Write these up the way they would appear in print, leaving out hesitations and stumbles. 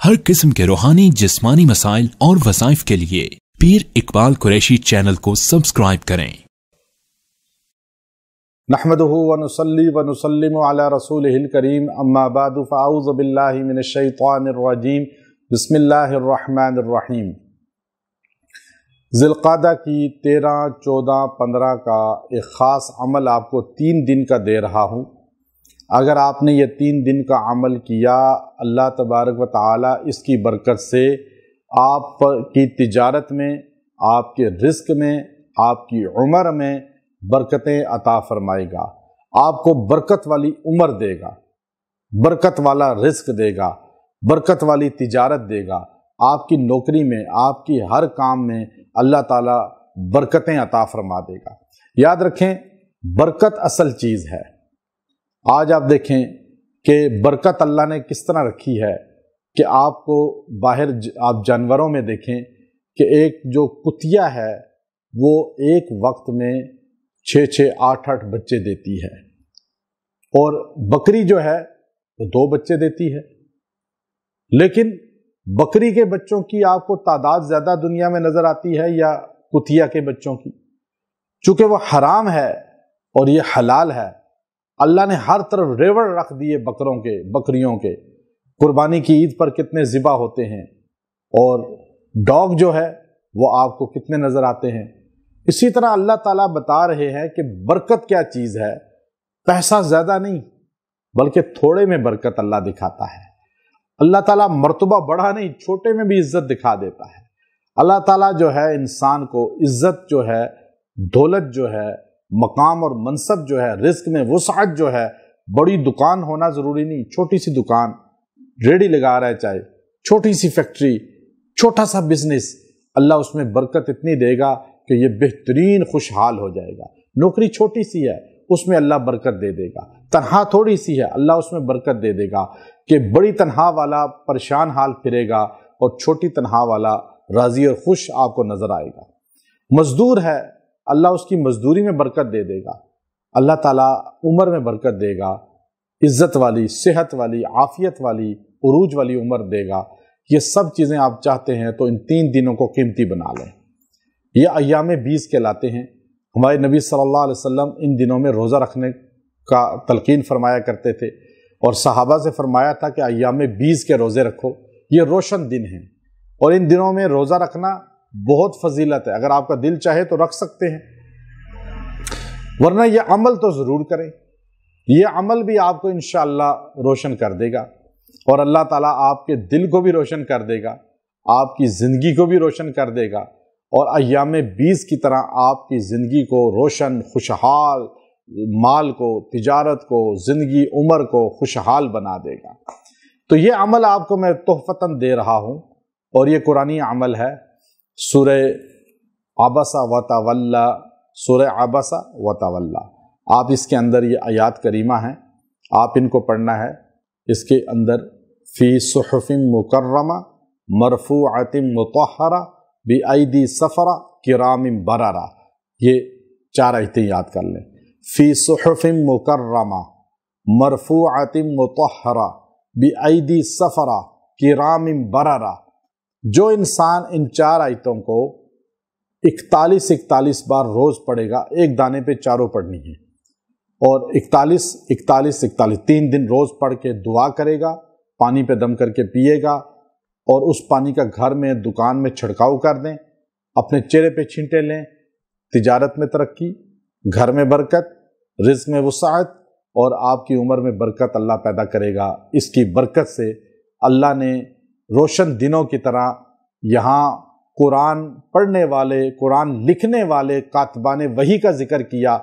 हर किस्म के रूहानी जिस्मानी मसाइल और वज़ाइफ के लिए पीर इकबाल कुरैशी चैनल को सब्सक्राइब करें। नहमदुहु व नुसल्ली व नुसल्लिमु अला रसूलिहिल करीम अम्मा बादु फ़अऊज़ु बिल्लाहि मिनश शैतानिर रजीम बिस्मिल्लाहिर रहमानिर रहीम। ज़िलक़ादा की 13, 14, 15 का एक ख़ास अमल आपको 3 दिन का दे रहा हूँ। अगर आपने ये 3 दिन का अमल किया, अल्लाह तबारक व तआला इसकी बरकत से आपकी तिजारत में, आपके रिज़्क़ में, आपकी उम्र में बरकतें अता फरमाएगा। आपको बरकत वाली उम्र देगा, बरकत वाला रिज़्क़ देगा, बरकत वाली तिजारत देगा। आपकी नौकरी में, आपकी हर काम में अल्लाह ताला बरकतें अता फरमा देगा। याद रखें, बरकत असल चीज़ है। आज आप देखें कि बरकत अल्लाह ने किस तरह रखी है कि आपको बाहर आप जानवरों में देखें कि एक जो कुतिया है वो एक वक्त में 6-6, 8-8 बच्चे देती है, और बकरी जो है वो 2 बच्चे देती है। लेकिन बकरी के बच्चों की आपको तादाद ज़्यादा दुनिया में नज़र आती है या कुतिया के बच्चों की? चूँकि वो हराम है और ये हलाल है, अल्लाह ने हर तरफ रेवड़ रख दिए बकरों के, बकरियों के। कुर्बानी की ईद पर कितने ज़िबा होते हैं, और डॉग जो है वो आपको कितने नज़र आते हैं। इसी तरह अल्लाह ताला बता रहे हैं कि बरकत क्या चीज़ है। पैसा ज़्यादा नहीं बल्कि थोड़े में बरकत अल्लाह दिखाता है। अल्लाह ताला मर्तबा बढ़ा नहीं, छोटे में भी इज्जत दिखा देता है। अल्लाह ताला जो है इंसान को इज्जत जो है, दौलत जो है, मकाम और मनसब जो है, रिज़्क़ में वुसअत जो है, बड़ी दुकान होना ज़रूरी नहीं। छोटी सी दुकान, रेडी लगा रहा है, चाहे छोटी सी फैक्ट्री, छोटा सा बिजनेस, अल्लाह उसमें बरकत इतनी देगा कि ये बेहतरीन खुशहाल हो जाएगा। नौकरी छोटी सी है, उसमें अल्लाह बरकत दे देगा। तनहा थोड़ी सी है, अल्लाह उसमें बरकत दे देगा कि बड़ी तनहा वाला परेशान हाल फिरेगा और छोटी तनहा वाला राज़ी और खुश आपको नज़र आएगा। मजदूर है, अल्लाह उसकी मजदूरी में बरकत दे देगा। अल्लाह ताला उम्र में बरकत देगा, इज़्ज़त वाली, सेहत वाली, आफियत वाली, उरूज वाली उम्र देगा। ये सब चीज़ें आप चाहते हैं तो इन 3 दिनों को कीमती बना लें। ये अय्याम 20 कहलाते हैं। हमारे नबी सल्लल्लाहु अलैहि वसल्लम इन दिनों में रोज़ा रखने का तलकीन फरमाया करते थे, और सहाबा से फरमाया था कि अय्याम 20 के रोज़े रखो, ये रोशन दिन हैं, और इन दिनों में रोज़ा रखना बहुत फजीलत है। अगर आपका दिल चाहे तो रख सकते हैं, वरना ये अमल तो ज़रूर करें। ये अमल भी आपको इंशाअल्लाह रोशन कर देगा, और अल्लाह ताला आपके दिल को भी रोशन कर देगा, आपकी ज़िंदगी को भी रोशन कर देगा, और अय्याम 20 की तरह आपकी ज़िंदगी को रोशन, खुशहाल, माल को, तिजारत को, ज़िंदगी, उम्र को खुशहाल बना देगा। तो ये अमल आपको मैं तोहफ़तन दे रहा हूँ, और ये कुरानी अमल है। सूरह अबसा व तवल्ला, सूरह अबसा व तवल्ला, आप इसके अंदर ये आयात करीमा हैं, आप इनको पढ़ना है। इसके अंदर फ़ी सुहुफ़िन मुकर्रमा मरफ़ूअतिन मुतहहरा बिअयदी सफ़रा किरामिन बररा, ये 4 आयतें याद कर लें। फ़ी सुहुफ़िन मुकर्रमा मरफ़ूअतिन मुतहहरा बिअयदी सफ़रा किरामिन बररा। जो इंसान इन 4 आयतों को 41 बार रोज़ पढ़ेगा, एक दाने पे चारों पढ़नी है, और 41 3 दिन रोज़ पढ़ के दुआ करेगा, पानी पे दम करके पिएगा, और उस पानी का घर में, दुकान में छिड़काव कर दें, अपने चेहरे पे छींटे लें। तिजारत में तरक्की, घर में बरकत, रिज़्क़ में वुसअत, और आपकी उम्र में बरकत अल्लाह पैदा करेगा। इसकी बरकत से अल्लाह ने रोशन दिनों की तरह यहाँ कुरान पढ़ने वाले, कुरान लिखने वाले कातबाने वही का जिक्र किया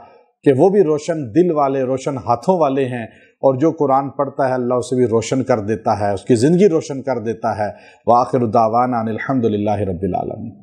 कि वो भी रोशन दिल वाले, रोशन हाथों वाले हैं, और जो कुरान पढ़ता है अल्लाह उसे भी रोशन कर देता है, उसकी ज़िंदगी रोशन कर देता है। व आखिरु दावाना अनिल हम्दुलिल्लाहि रब्बिल आलमीन।